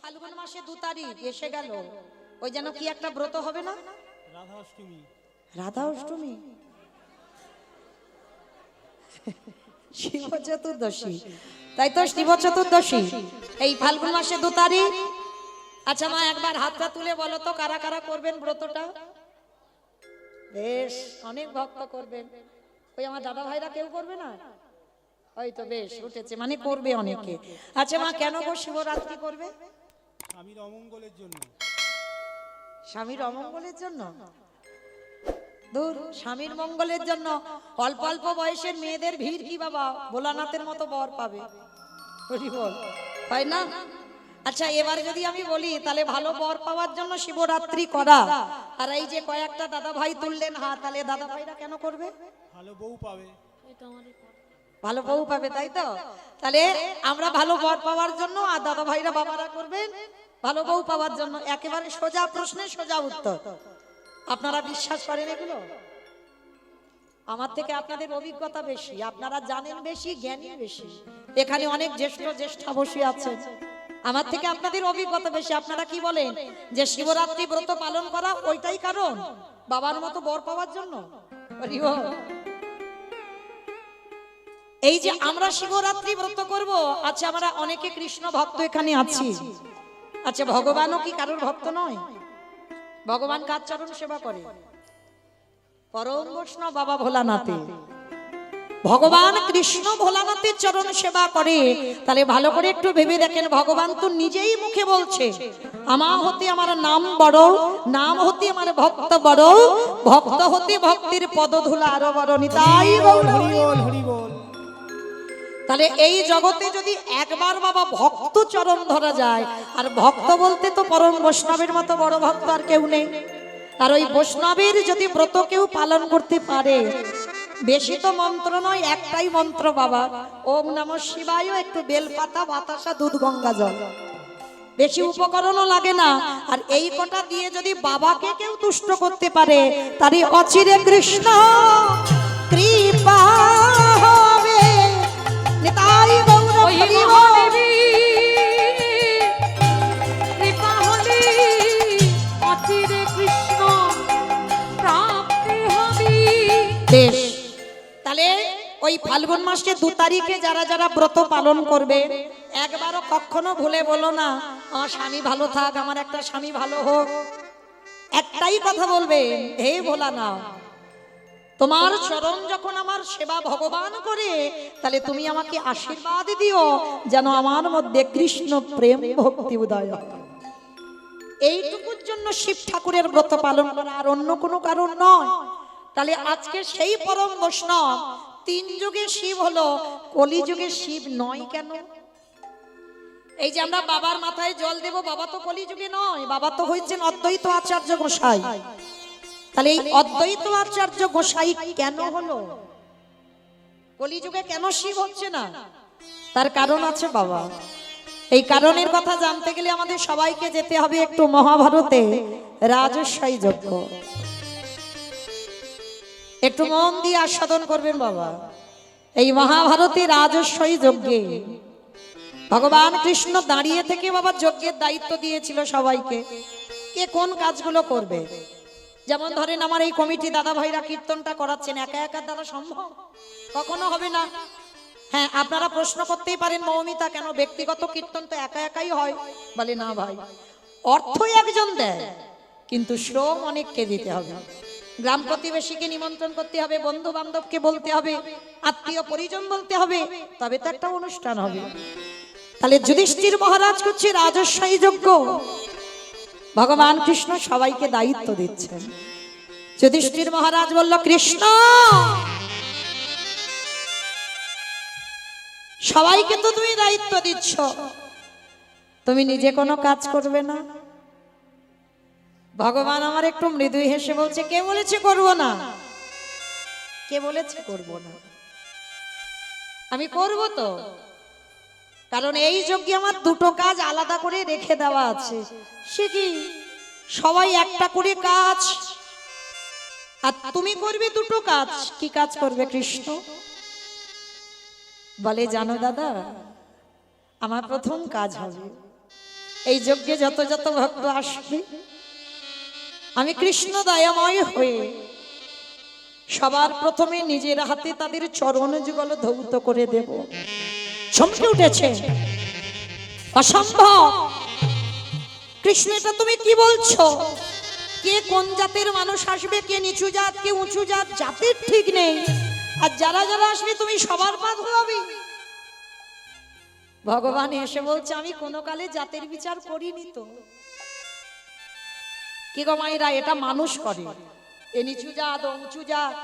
ফাল্গুন মাসে 2 তারিখ এসে গেল, ওই যেন কি একটা ব্রত হবে না, রাধা অষ্টমী। রাধা অষ্টমী, শিব চতুর্দশী, তাই তো শিব চতুর্দশী এই ফাল্গুন মাসে 2 তারিখ। আচ্ছা মা একবার হাতটা তুলে বলো তো কারা কারা করবেন ব্রতটা? বেশ, অনেক ভক্ত করবেন। ওই আমার দাদা ভাইরা কেউ করবে না? ওই তো বেশ উঠেছে, মানে করবে অনেকে। আচ্ছা মা কেন গো শিবরাত্রি করবে? স্বামীর অমঙ্গলের জন্য। স্বামীর অমঙ্গলের জন্য? দূর, স্বামীর মঙ্গলের জন্য অল্প অল্প বয়সের মেয়েদের ভিড় কি বাবা, ভোলানাথের মতো বর পাবে, হরি বল, হয় না? আচ্ছা এবার যদি আমি বলি তাহলে ভালো বর পাওয়ার জন্য শিবরাত্রি করা, আর এই যে কয়েকটা দাদা ভাই তুললেন হাত, তাহলে দাদা ভাইরা কেন করবে? ভালো বউ পাবে। ভালো বউ পাবে, তাই তো? তাহলে আমরা ভালো বর পাওয়ার জন্য, আর দাদা ভাইরা বাবারা করবেন ভালো বউ পাওয়ার জন্য। একেবারে সোজা প্রশ্নের সোজা উত্তর। আপনারা বিশ্বাস করেন এগুলো? আমার থেকে আপনাদের অভিজ্ঞতা বেশি, আপনারা জানেন বেশি, জ্ঞানী বেশি। এখানে অনেক জ্যেষ্ঠা বসে আছেন, আমার থেকে আপনাদের অভিজ্ঞতা বেশি। আপনারা কি বলেন যে শিবরাত্রি ব্রত পালন করা ওইটাই কারণ, বাবার মতো বর পাওয়ার জন্য? এই যে আমরা শিবরাত্রি ব্রত করব, আচ্ছা আমরা অনেকে কৃষ্ণ ভক্ত এখানে আছি, আচ্ছা ভগবানও কি কারোর ভক্ত নয়? ভগবান কার চরণ সেবা করে? পরম বৈষ্ণব বাবা ভোলানাথে, ভগবান কৃষ্ণ ভোলানাথের চরণ সেবা করে। তাহলে ভালো করে একটু ভেবে দেখেন, ভগবান তো নিজেই মুখে বলছে আমার হতে আমার নাম বড়, নাম হতে আমার ভক্ত বড়, ভক্ত হতে ভক্তির পদধূলা আরো বড়, নিতাই গৌর হরি বল, হরি বল। তাহলে এই জগতে যদি একবার বাবা ভক্ত চরণ ধরা যায়, আর ভক্ত বলতে তো পরম বৈষ্ণবের মতো বড় ভক্ত আর কেউ নেই। আর ওই বৈষ্ণবের যদি ব্রত কেউ পালন করতে পারে, বেশি তো মন্ত্র নয়, একটাই মন্ত্র বাবা, ওম নমঃ শিবায়, একটু বেলপাতা, বাতাসা, দুধ, গঙ্গা জল, বেশি উপকরণও লাগে না। আর এই কটা দিয়ে যদি বাবাকে কেউ তুষ্ট করতে পারে, তারই অচিরে কৃষ্ণ কৃপা হবে, নিতাই গৌর হরি বল। কৃপা হলে অচিরে কৃষ্ণ প্রাপ্তি হবে। বেশ, তাহলে ওই ফাল্গুন মাসে 2 তারিখে যারা যারা ব্রত পালন করবে, একবারও কখনো ভুলে বলো না আমার স্বামী ভালো থাক, আমার একটা স্বামী ভালো হোক। একটাই কথা বলবে, হে ভোলা না, তোমার চরণ যখন আমার সেবা ভগবান করে, তাহলে তুমি আমাকে আশীর্বাদ দিও যেন আমার মধ্যে কৃষ্ণ প্রেম ভক্তি উদয় হয়। এইটুকুর জন্য শিব ঠাকুরের ব্রত পালন করা, আর অন্য কোনো কারণ নয়। তাহলে আজকে সেই পরম বৈষ্ণব 3 যুগে শিব হলো, কলিযুগে শিব নয় কেন? এই যে আমরা বাবার মাথায় জল দেব, বাবা তো কলিযুগে নয়, বাবা তো হয়েছেন অদ্বৈত আচার্য গোসাই। তাহলে এই অদ্বৈত আচার্য গোসাই কেন হলো? কলিযুগে কেন শিব হচ্ছে না? তার কারণ আছে বাবা। এই কারণের কথা জানতে গেলে আমাদের সবাইকে যেতে হবে একটু মহাভারতে, রাজস্বই যজ্ঞ। একটু মন দিয়ে আস্বাদন করবেন বাবা। এই মহাভারতে রাজস্বই যজ্ঞে ভগবান কৃষ্ণ দাঁড়িয়ে থেকে বাবা যজ্ঞের দায়িত্ব দিয়েছিল সবাইকে, কে কোন কাজগুলো করবে। যেমন ধরেন আমার এই কমিটি দাদা ভাইরা কীর্তনটা করাচ্ছেন, একা একা দ্বারা সম্ভব কখনো হবে না। হ্যাঁ, আপনারা প্রশ্ন করতেই পারেন মৌমিতা কেন ব্যক্তিগত কীর্তন তো একা একাই হয়? বলে না ভাই, অর্থ একজন দেয় কিন্তু শ্রম অনেককে দিতে হবে। গ্রাম প্রতিবেশীকে নিমন্ত্রণ করতে হবে, বন্ধু বান্ধবকে বলতে হবে, আত্মীয় পরিজন বলতে হবে, তবে তো একটা অনুষ্ঠান হবে। তাহলে যুধিষ্ঠির মহারাজ করছে রাজস্বই যজ্ঞ, ভগবান কৃষ্ণ সবাইকে দায়িত্ব দিচ্ছেন। যুধিষ্ঠির মহারাজ বলল, কৃষ্ণ সবাইকে তো তুমি দায়িত্ব দিচ্ছ, তুমি নিজে কোনো কাজ করবে না? ভগবান আমার একটু মৃদু হেসে বলছে, কে বলেছে করব না? কে বলেছে করব না? আমি করব তো, কারণ এই যজ্ঞে আমার 2টো কাজ আলাদা করে রেখে দেওয়া আছে। সে কি? সবাই একটা করে কাজ, আর তুমি করবে 2টো কাজ। কি কাজ করবে কৃষ্ণ? বলে জানো দাদা, আমার প্রথম কাজ হবে এই যজ্ঞে যত যত ভক্ত আসবে আমি কৃষ্ণ দয়াময় হয়ে সবার প্রথমে নিজের হাতে তাদের চরণ যুগল ধৌত করে দেব। চমকে উঠেছে, অসম্ভব। কৃষ্ণ এটা তুমি কি বলছো? কে কোন জাতের মানুষ আসবে, কে নিচু জাত, কে উঁচু জাত, জাতের ঠিক নেই। আর যারা যারা আসবে তুমি সবার পা ধোয়াবে। ভগবান এসে বলছে আমি কোনো কালে জাতের বিচার করিনি তো। কি গো মায়েরা, এটা মানুষ করে। এ নিচু জাত ও উঁচু জাত,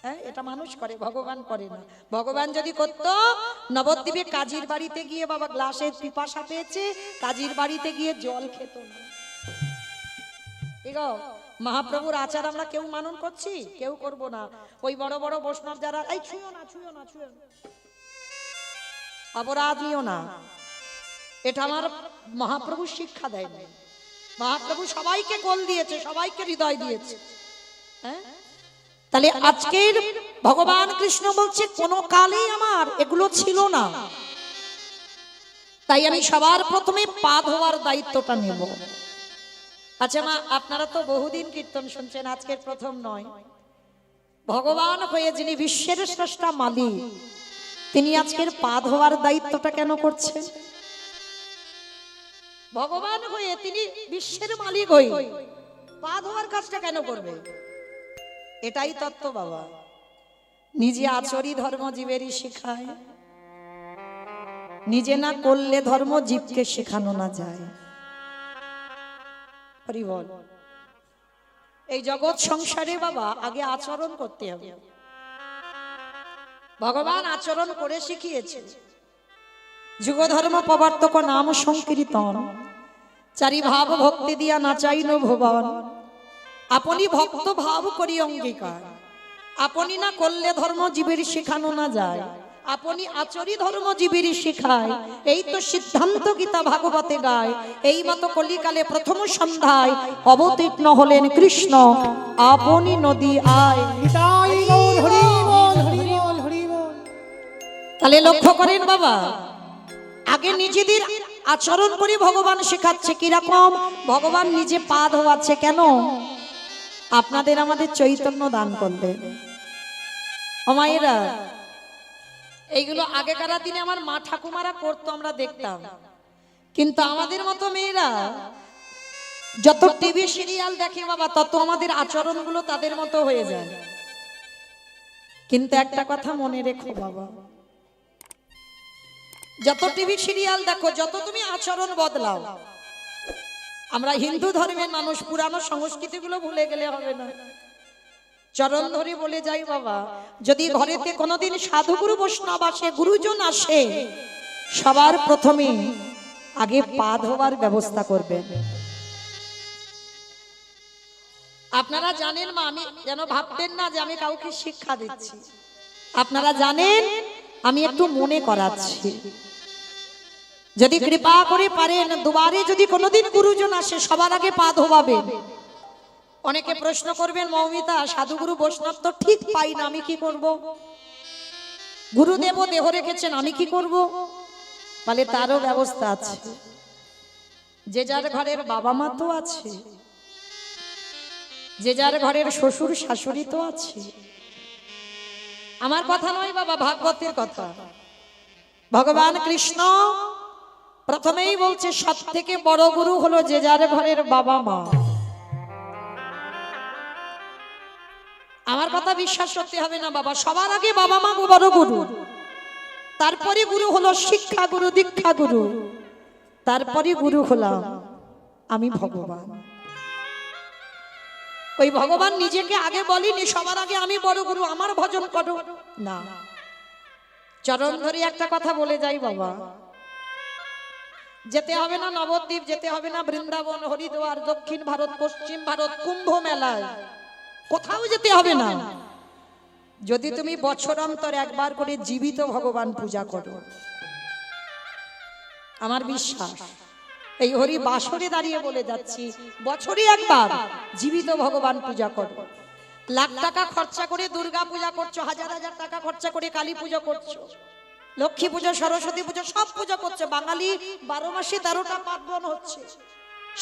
হ্যাঁ, এটা মানুষ করে, ভগবান করে না। ভগবান যদি করত, নবদ্বীপে কাজীর বাড়িতে গিয়ে বাবা গ্লাসের পিপাসা পেয়েছে, কাজীর বাড়িতে গিয়ে জল খেত না। মহাপ্রভুর আচার আমরা কেউ মানন করছি? কেউ করব না। ওই বড় বড় বৈষ্ণব যারা, এই ছুঁয়ো না, ছুঁয়ো না, ছুঁয়ো না, অপরাধ নিও না, এটা আমার মহাপ্রভু শিক্ষা দেয় না। মহাপ্রভু সবাইকে কোল দিয়েছে, সবাইকে হৃদয় দিয়েছে। হ্যাঁ, তাহলে আজকের ভগবান কৃষ্ণ বলছে কোন কালেই আমার এগুলো ছিল না, তাই আমি সবার প্রথমে পা ধোয়ার দায়িত্বটা নেব। আচ্ছা মা, আপনারা তো বহুদিন কীর্তন শুনছেন, আজকের প্রথম নয়। ভগবান হয়ে যিনি বিশ্বের স্রষ্টা মালিক, তিনি আজকের পা ধোয়ার দায়িত্বটা কেন করছেন? ভগবান হয়ে তিনি বিশ্বের মালিক হয়ে পা ধোয়ার কাজটা কেন করবে? এটাই তত্ত্ব বাবা। নিজে আচরি ধর্ম জীবেরই শেখায়, নিজে না করলে ধর্ম জীবকে শেখানো না যায়। হরি বল। এই জগৎ সংসারে বাবা আগে আচরণ করতে হবে। ভগবান আচরণ করে শিখিয়েছে। যুগ ধর্ম প্রবর্তক নাম সংকীর্তন, চারি ভাব ভক্তি দিয়া নাচাইন ভুবন। আপনি ভক্ত ভাব করি অঙ্গীকার, আপনি না করলে ধর্ম জীবের শেখানো না যায়। আপনি আচরি ধর্ম জীবের শেখায়, এই তো সিদ্ধান্ত গীতা ভাগবতে গায়। এই মতো কলিকালে প্রথম সন্ধ্যায় অবতীর্ণ হলেন কৃষ্ণ, আপনি নদী আয়। তাহলে লক্ষ্য করেন বাবা, আগে নিজেদের আচরণ করে ভগবান শেখাচ্ছে। কিরকম? ভগবান নিজে পা ধোয়াচ্ছে। কেন? আপনাদের আমাদের চৈতন্য দান করলেন। ও মায়েরা, এইগুলো আগেকার দিনে আমার মা ঠাকুমারা করতো, আমরা দেখতাম। কিন্তু আমাদের মতো মেয়েরা যত টিভি সিরিয়াল দেখে বাবা, তত আমাদের আচরণগুলো তাদের মতো হয়ে যায়। কিন্তু একটা কথা মনে রেখো বাবা, যত টিভি সিরিয়াল দেখো, যত তুমি আচরণ বদলাও, আমরা হিন্দু ধর্মের মানুষ, পুরানো সংস্কৃতিগুলো ভুলে গেলে হবে না। চরণ ধরে বলে যাই বাবা, যদি ঘরেতে কোনোদিন সাধুগুরু বৈষ্ণব আসে, গুরুজন আসে, সবার প্রথমে আগে পা ধোয়ার ব্যবস্থা করবেন। আপনারা জানেন মা, আমি যেন ভাববেন না যে আমি কাউকে শিক্ষা দিচ্ছি। আপনারা জানেন, আমি একটু মনে করাচ্ছি। যদি কৃপা করে পারেন, দুবারে যদি কোনোদিন গুরুজন আসে, সবার আগে পা ধোয়াবেন। অনেকে প্রশ্ন করবেন, মৌমিতা সাধুগুরু বৈষ্ণব তো ঠিক পাই না, আমি কি করব? গুরুদেব দেহ রেখেছেন, আমি কি করব? বলে তারও ব্যবস্থা আছে। যে যার ঘরের বাবা মা তো আছে, যে যার ঘরের শ্বশুর শাশুড়ি তো আছে। আমার কথা নয় বাবা, ভাগবতের কথা। ভগবান কৃষ্ণ প্রথমেই বলছে সব থেকে বড় গুরু হলো যে যার ঘরের বাবা মা। আমার কথা বিশ্বাস করতে হবে না বাবা, সবার আগে বাবা মা বড় গুরু, তারপরে গুরু হলো শিক্ষা গুরু, দীক্ষা গুরু, তারপরে গুরু হলাম আমি ভগবান। ওই ভগবান নিজেকে আগে বলিনি সবার আগে আমি বড় গুরু, আমার ভজন করো না। চরণ ধরে একটা কথা বলে যাই বাবা, যেতে হবে না নবদ্বীপ, যেতে হবে না বৃন্দাবন, হরিদ্বার, দক্ষিণ ভারত, পশ্চিম ভারত, কুম্ভ মেলায়, কোথাও যেতে হবে না। যদি তুমি বছর অন্তর একবার করে জীবিত ভগবান পূজা করো, আমার বিশ্বাস, এই হরি বাসরে দাঁড়িয়ে বলে যাচ্ছি, বছরে একবার জীবিত ভগবান পূজা করো। লাখ টাকা খরচা করে দুর্গা পূজা করছো, হাজার হাজার টাকা খরচা করে কালী পূজা করছো, লক্ষ্মী পুজো, সরস্বতী পুজো সব পূজা করছে। বাঙালি 12 মাসে 13টা পার্বণ হচ্ছে,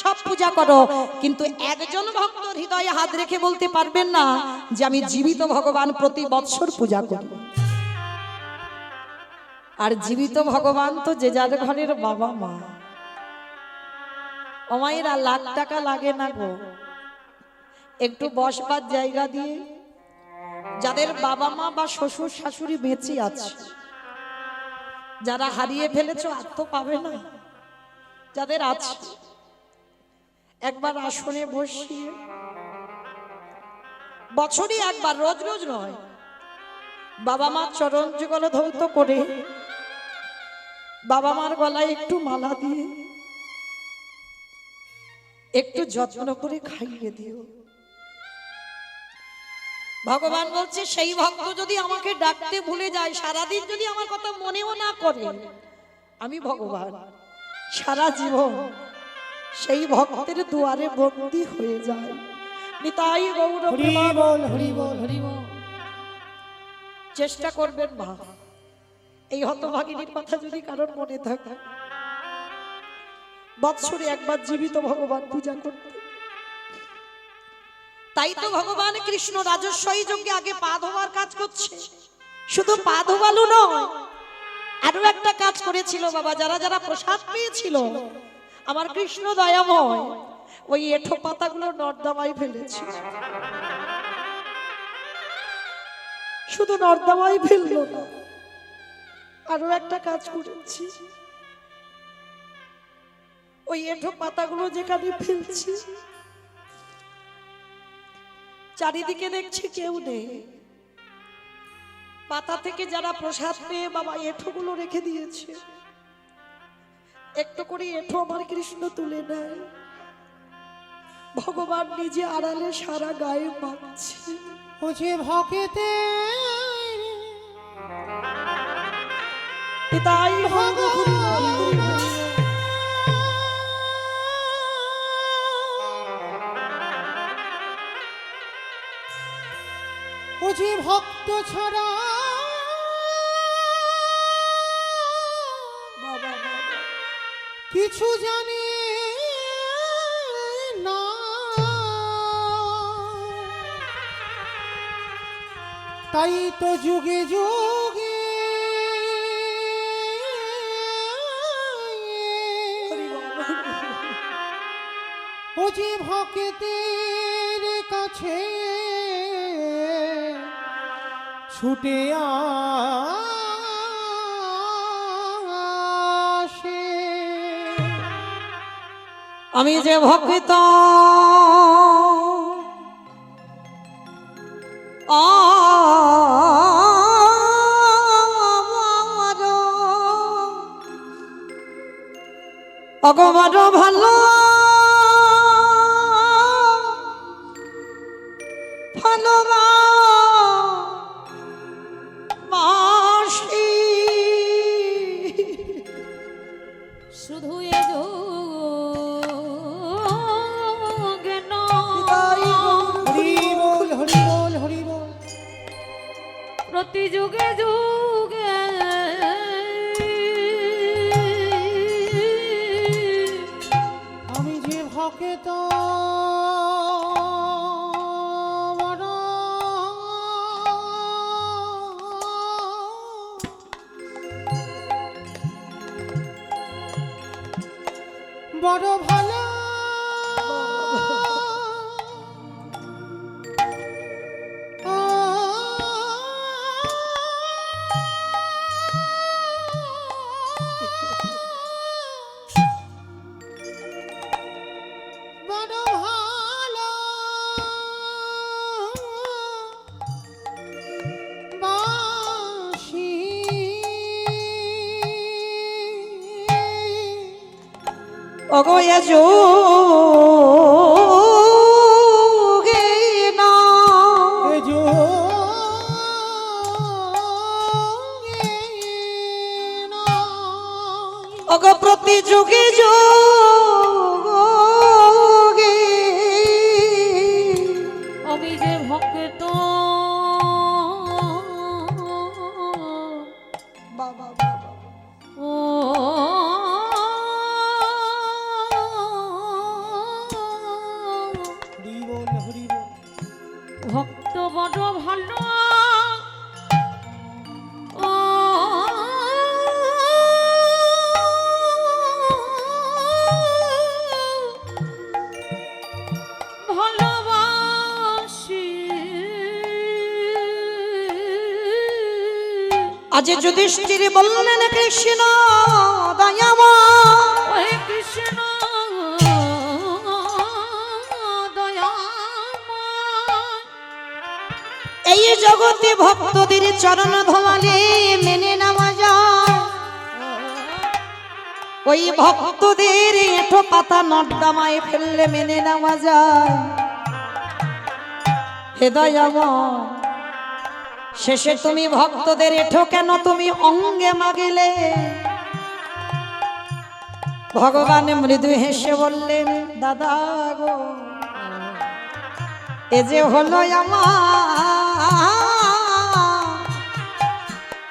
সব পূজা করো, কিন্তু একজন ভক্ত হৃদয়ে হাত রেখে বলতে পারবেন না যে আমি জীবিত ভগবান প্রতি বৎসর পূজা করি। আর জীবিত ভগবান তো যে যার ঘরের বাবা মা। অমায়েরা লাখ টাকা লাগে না গো, একটু বসবার জায়গা দিয়ে যাদের বাবা মা বা শ্বশুর শাশুড়ি বেঁচে আছে, যারা হারিয়ে ফেলেছো আর তো পাবে না, যাদের আছে একবার আসনে বসিয়ে বছরে একবার, রোজ রোজ নয়, বাবা মার চরণ যুগল ধৌত করে বাবা মার গলায় একটু মালা দিয়ে একটু যত্ন করে খাইয়ে দিও। ভগবান বলছে সেই ভক্ত যদি আমাকে ডাকতে ভুলে যায়, সারাদিন যদি আমার কথা মনেও না করে, আমি ভগবান সারা জীবন সেই ভক্তের দুয়ারে বন্দী হয়ে যায়। নিতাই গৌর হরি বল, হরি বল, হরি বল। চেষ্টা করবেন মা, এই হতভাগিনীর কথা যদি কারোর মনে থাকে, বৎসরে একবার জীবিত ভগবান পূজা করতে। তাই তো ভগবান কৃষ্ণ রাজস্বই যজ্ঞে আগে পা ধোয়ার কাজ করছে। শুধু পা ধোয়ালো নয়, আরো একটা কাজ করেছিল বাবা। যারা যারা প্রসাদ পেয়েছিল, আমার কৃষ্ণ দয়াময় ওই এঁঠো পাতাগুলো নর্দমায় ফেলেছে। শুধু নর্দমায় ফেললো না, আরো একটা কাজ করেছি। ওই এঁঠো পাতাগুলো যেখানে ফেলছি, চারিদিকে দেখছি কেউ নেই। পাতা থেকে যারা প্রসাদ পেয়ে বাবা এঁঠোগুলো রেখে দিয়েছে, একটু করে এঁঠো আমার কৃষ্ণ তুলে নেয়। ভগবান নিজে আড়ালে সারা গায়ে মাখছে। ও যে ভকেতে তাই ভগবান ও যে ভক্ত ছাড়া বাবা বাবা কিছু জানে না, তাই তো যুগে যুগে ও যে ভক্তের কাছে ছুটে আসে। আমি যে ভক্ত অগমর ভালো ভালোবাসি, শুধু এ যোগে নয়, হরি বল, হরি বল, হরি বল। প্রতি যুগে যুগে আমি যে ভক্ত বড় ভালো বড় ভালো বাসি। অগয়া যোগে না এ অগ প্রতি যুগে যোগে আমি যে ভক্ত বাবা ভক্ত বড় ভালো ও ভালোবাসি আজ যুধিষ্ঠির বললেন কৃষ্ণ দয়াময় ওহে কৃষ্ণ এই জগতে ভক্তদের চরণ ধোয়ালে মেনে নেওয়া যায়, ওই ভক্তদের এঁঠো পাতা নর্দমায় ফেললে মেনে নেওয়া যায়। হে দয়াময়, শেষে তুমি ভক্তদের এঁঠো কেন তুমি অঙ্গে মাগিলে? ভগবান মৃদু হেসে বললেন, দাদা গো, এ যে হলো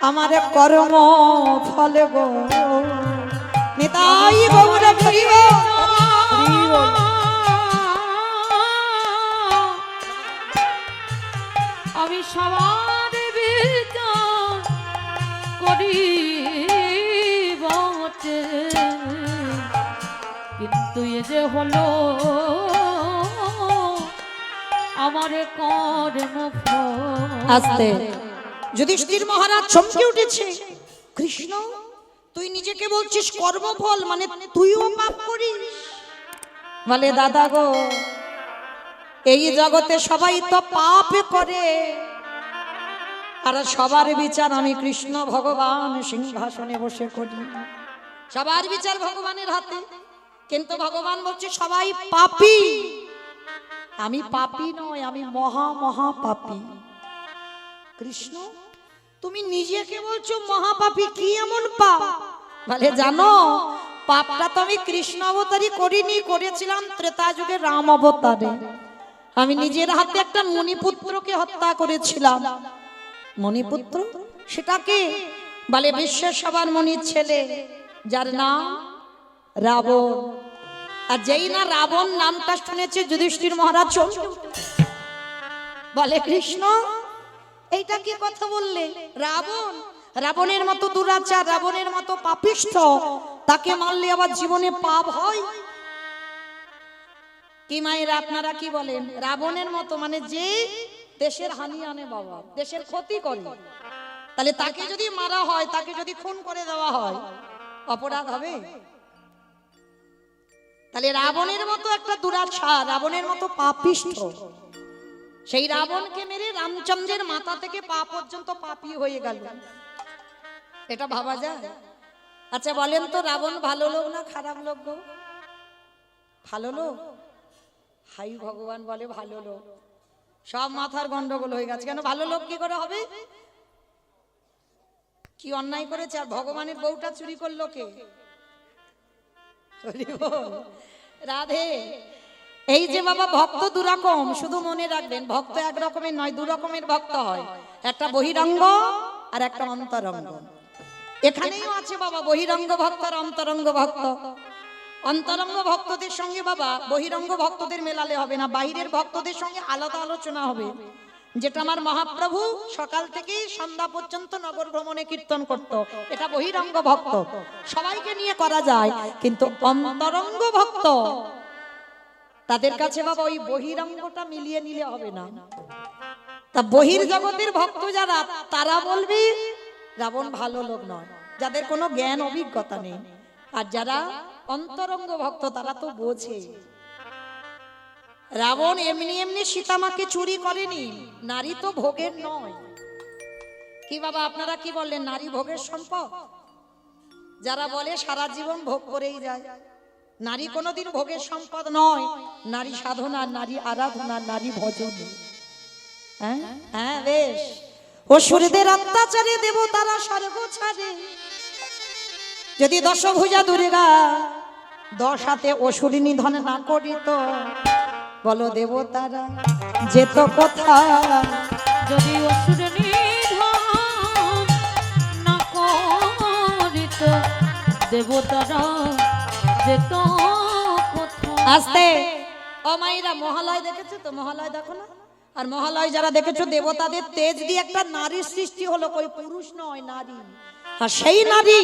আমার কর্ম ফল গো। নিতাই গৌর হরিব। আমি সবার বিচার করি বটে, কিন্তু এ যে হলো আমার কর্মফল। আস্তে যুধিষ্ঠির মহারাজ চমকে উঠেছে। কৃষ্ণ, তুই নিজেকে বলছিস কর্মফল, মানে তুইও পাপ করিস? বলে, দাদা গো, এই জগতে সবাই তো পাপ করে, আর সবার বিচার আমি কৃষ্ণ ভগবান সিংহাসনে বসে করি। সবার বিচার ভগবানের হাতে, কিন্তু ভগবান বলছে সবাই পাপী। আমি পাপী নয়, আমি মহা মহা পাপী। কৃষ্ণ, তুমি নিজেকে বলছো মহাপাপী, কি এমন পাপ? বলে, জানো, পাপটা তো আমি কৃষ্ণ অবতারই করিনি, করেছিলাম ত্রেতা যুগে রাম অবতারে। আমি নিজের হাতে একটা মণিপুত্রকে হত্যা করেছিলাম। মণিপুত্র সেটাকে বলে বিশ্বের সবার মণির ছেলে, যার নাম রাবণ। আর যেই না রাবণ নামটা শুনেছে যুধিষ্ঠির মহারাজ চমকে উঠেছে। বলে, কৃষ্ণ, এইটা কি কথা বললে? রাবণ, রাবণের মতো দুরাচার, রাবণের মতো পাপিষ্ঠ, তাকে মারলে আবার জীবনে পাপ হয়? কি মায়েরা আপনারা কি বলেন? রাবণের মতো মানে যে দেশের হানি আনে, বাবা, দেশের ক্ষতি করে, তাহলে তাকে যদি মারা হয়, তাকে যদি খুন করে দেওয়া হয়, অপরাধ হবে? তাহলে রাবণের মতো একটা দুরাচার, রাবণের মতো পাপিষ্ঠ, সেই রাবণকে মেরে রামচন্দ্রের মাথা থেকে পা পর্যন্ত পাপী হয়ে গেল। এটা ভাবা যায়? আচ্ছা বলেন তো, রাবণ ভালো লোক না খারাপ লোক গো? ভালো লোক। হাই ভগবান বলে ভালো লোক। সব মাথার গন্ডগোল হয়ে গেছে। কেন ভালো লোক কি করে হবে? কি অন্যায় করেছে? আর ভগবানের বউটা চুরি করলো কে? রাধে। এই যে বাবা, ভক্ত দুরকম, শুধু মনে রাখবেন, ভক্ত এক রকমের নয়, দু রকমের ভক্ত হয়। একটা বহিরঙ্গ আর একটা অন্তরঙ্গ। এখানেও আছে বাবা বহিরঙ্গ ভক্ত আর অন্তরঙ্গ ভক্ত। অন্তরঙ্গ ভক্তদের সঙ্গে বাবা বহিরঙ্গ ভক্তদের মেলালে হবে না, বাহিরের ভক্তদের সঙ্গে আলাদা আলোচনা হবে। যেটা আমার মহাপ্রভু সকাল থেকে সন্ধ্যা পর্যন্ত নগর ভ্রমণে কীর্তন করত, এটা বহিরঙ্গ ভক্ত, সবাইকে নিয়ে করা যায়। কিন্তু অন্তরঙ্গ ভক্ত, তাদের কাছে বাবা ওই বহিরঙ্গটা মিলিয়ে নিলে হবে না। তা বহির জগতের ভক্ত যারা, তারা বলবি রাবণ ভালো লোক নয়, যাদের কোনো জ্ঞান অভিজ্ঞতা নেই। আর যারা অন্তরঙ্গ ভক্ত, তারা তো বোঝে। রাবণ এমনি এমনি সীতামাকে চুরি করেনি, নারী তো ভোগের নয়। কি বাবা আপনারা কি বললেন? নারী ভোগের সম্পদ? যারা বলে সারা জীবন ভোগ করেই যায়, নারী কোনোদিন ভোগের সম্পদ নয়। নারী সাধনা, নারী আরাধনা, নারী ভজন। হ্যাঁ হ্যাঁ, বেশ। অসুরদের অত্যাচারে দেবতারা স্বর্গ ছাড়ে। যদি দশভুজা দুর্গা 10 হাতে অসুরী নিধন না করিত, বলো দেবতারা যেত কোথায়? যদি অসুর নিধন না করিত, দেবতারা যেত কোথায়? আস্তে। ও মাইরা, মহালয় দেখেছো তো? মহালয় দেখো না? আর মহালয় যারা দেখেছো দেবতাদের তেজ দিয়ে একটা নারীর সৃষ্টি হলো, কই পুরুষ নয় নারী। আর সেই নারী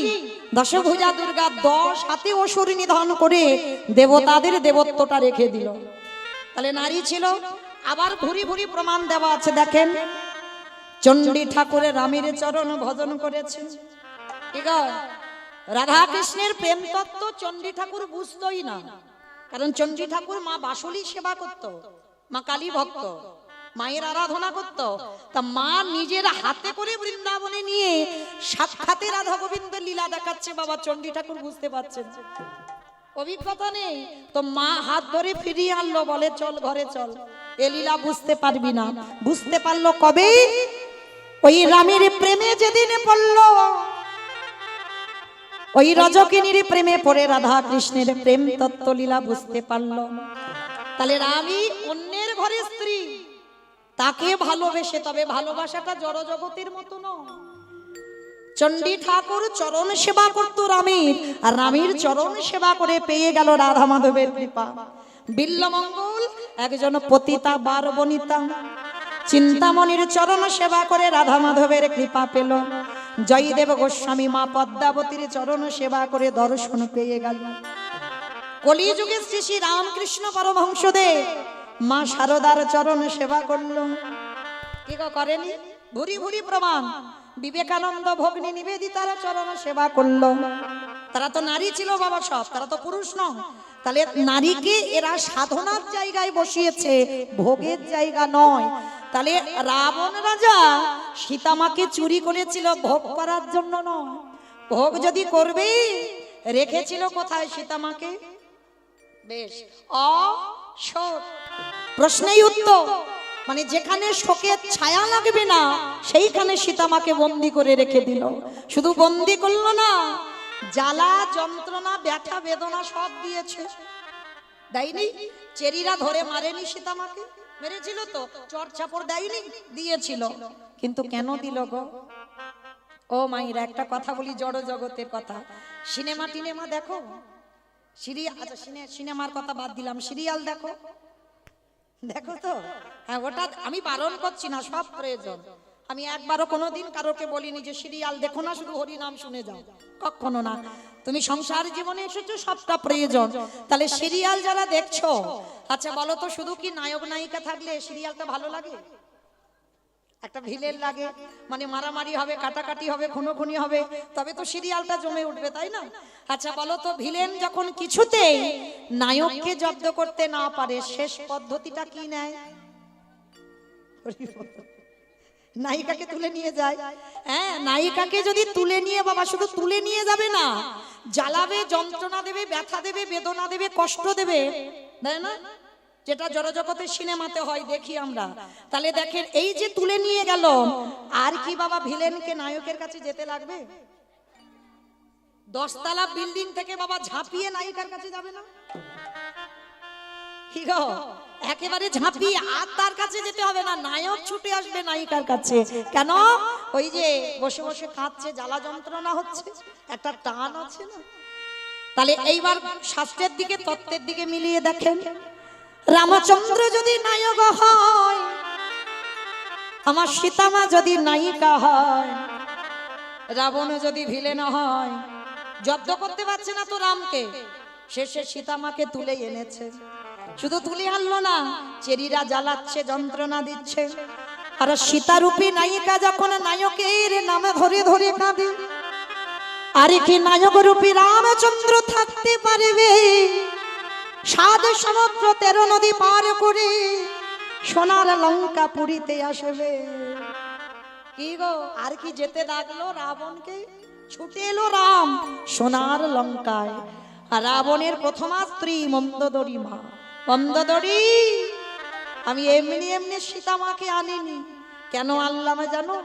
দশভুজা দুর্গা 10 হাতে অসুরী নিধন করে দেবতাদের দেবত্বটা রেখে দিল। তাহলে নারী ছিল। আবার ভুরি ভুরি প্রমাণ দেওয়া আছে, দেখেন চণ্ডী ঠাকুরের রামের চরণ ভজন করেছে। ঠিক আছে, রাধা কৃষ্ণের প্রেম তত্ত্ব চণ্ডী ঠাকুর বুঝতোই না, কারণ চণ্ডী ঠাকুর মা বাসুলি সেবা করত, মা কালী ভক্ত, মায়ের আরাধনা করত। তা মা নিজের হাতে করে বৃন্দাবনে নিয়ে সাক্ষাতে রাধা গোবিন্দের লীলা দেখাচ্ছে, বাবা চণ্ডী ঠাকুর বুঝতে পারছেন, অভিজ্ঞতা নেই। তো মা হাত ধরে ফিরিয়ে আনলো, বলে চল ঘরে চল, এ লীলা বুঝতে পারবি না। বুঝতে পারলো কবে? ওই রামের প্রেমে যেদিন পড়লো, ওই রজকিনীর প্রেমে পড়ে রাধা কৃষ্ণের প্রেম তত্ত্ব লীলা বুঝতে পারলো। তাহলে রানী অন্যের ঘরের স্ত্রী, তাকে ভালোবেসে, তবে ভালোবাসাটা জড় জগতের মতো নয়। চণ্ডী ঠাকুর চরণ সেবা করত রামের, আর রামের চরণ সেবা করে পেয়ে গেল রাধা মাধবের কৃপা। বিল্লমঙ্গল একজন পতিতা বার বনিতা, চিন্তামণির চরণ সেবা করে রাধা মাধবের কৃপা পেল। জয়দেব গোস্বামী মা পদ্মাবতীর চরণ সেবা করে দর্শন পেয়ে গেল। কলিযুগে শ্রী শ্রী রামকৃষ্ণ পরমহংসদেব মা শারদার চরণ সেবা করল। কি করেনি? ভুরি ভুরি প্রমাণ। বিবেকানন্দ ভগ্নী নিবেদিতার চরণ সেবা করলো। তারা তো নারী ছিল বাবা, সব তারা তো পুরুষ নয়। তাহলে নারীকে এরা সাধনার জায়গায় বসিয়েছে, ভোগের জায়গা নয়। তাহলে রাবণ রাজা সীতামাকে চুরি করেছিল ভোগ করার জন্য নয়। ভোগ যদি করবে, রেখেছিল কোথায় সীতামাকে? বেশ অশোক। প্রশ্নেই উত্তর, মানে যেখানে শোকের ছায়া লাগবে না সেইখানে সীতামাকে বন্দি করে রেখে দিল। শুধু বন্দি করলো না, জ্বালা যন্ত্রণা ব্যথা বেদনা সব দিয়েছে, দেয়নি? চেরিরা ধরে মারেনি সীতামাকে? মেরেছিল তো। চর চাপড় দেয়নি? দিয়েছিল। কিন্তু কেন দিল গো? ও মাইরা, একটা কথা বলি, জড় জগতের কথা। সিনেমা টিনেমা দেখো, সিরিয়াল, আচ্ছা সিনেমার কথা বাদ দিলাম, সিরিয়াল দেখো, দেখো তো। হ্যাঁ, ওটা আমি বারণ করছি না, সব প্রয়োজন। আমি একবারও কোনোদিন কারোকে বলিনি যে সিরিয়াল দেখো না, শুধু হরি নাম শুনে যাও, কখনো না। তুমি সংসার জীবনে এসেছো, সবটা প্রয়োজন। তাহলে সিরিয়াল যারা দেখছো, আচ্ছা বলো তো, শুধু কি নায়ক নায়িকা থাকলে সিরিয়ালটা ভালো লাগে? একটা ভিলেন লাগে, মানে মারামারি হবে, কাটাকাটি হবে, খুনোখুনি হবে, তবে তো সিরিয়ালটা জমে উঠবে, তাই না? আচ্ছা বলো তো, ভিলেন যখন কিছুতেই নায়ককে জব্দ করতে না পারে, শেষ পদ্ধতিটা কি নেয়? নায়িকাকে তুলে নিয়ে যায়। হ্যাঁ, নায়িকাকে যদি তুলে নিয়ে, বাবা শুধু তুলে নিয়ে যাবে না, জ্বালাবে, যন্ত্রণা দেবে, ব্যথা দেবে, বেদনা দেবে, কষ্ট দেবে, তাই না? যেটা জড়জগতের সিনেমাতে হয়, দেখি আমরা। তাহলে দেখেন, এই যে তুলে নিয়ে গেল, আর কি বাবা ভিলেনকে নায়কের কাছে যেতে লাগবে? 10 তলা বিল্ডিং থেকে বাবা ঝাঁপিয়ে নায়িকার কাছে যাবে না? কি গো, একেবারে ঝাঁপিয়ে আর তার কাছে যেতে হবে না, নায়ক ছুটে আসবে নায়িকার কাছে। কেন? ওই যে বসে বসে কাঁদছে, জ্বালা যন্ত্রণা হচ্ছে, একটা টান আছে না? তাহলে এইবার শাস্ত্রের দিকে, তত্ত্বের দিকে মিলিয়ে দেখেন, রামচন্দ্র যদি নায়ক হয়, আমার সীতামা যদি নায়িকা হয়, রাবণ যদি ভিলেন হয়, জব্দ করতে পারছে না তো রামকে, শেষে সীতামাকে তুলে এনেছে। শুধু তুলে আনলো না, চেরিরা জ্বালাচ্ছে, যন্ত্রণা দিচ্ছে। আর সীতারূপী নায়িকা যখন নায়কের নামে ধরে ধরে কাঁদে, আরে কি নায়ক রূপী রামচন্দ্র থাকতে পারবে? 7 সমুদ্র 13 নদী পার করে সোনার লঙ্কা পুরীতে আসবে। কি গো, আর কি যেতে লাগলো রাবণকে? ছুটে এলো রাম সোনার লঙ্কায়। আর রাবণের প্রথমা স্ত্রী মন্দোদরী মা, মন্দোদরী, আমি এমনি এমনি সীতামাকে আনিনি। কেন আনলাম জানো?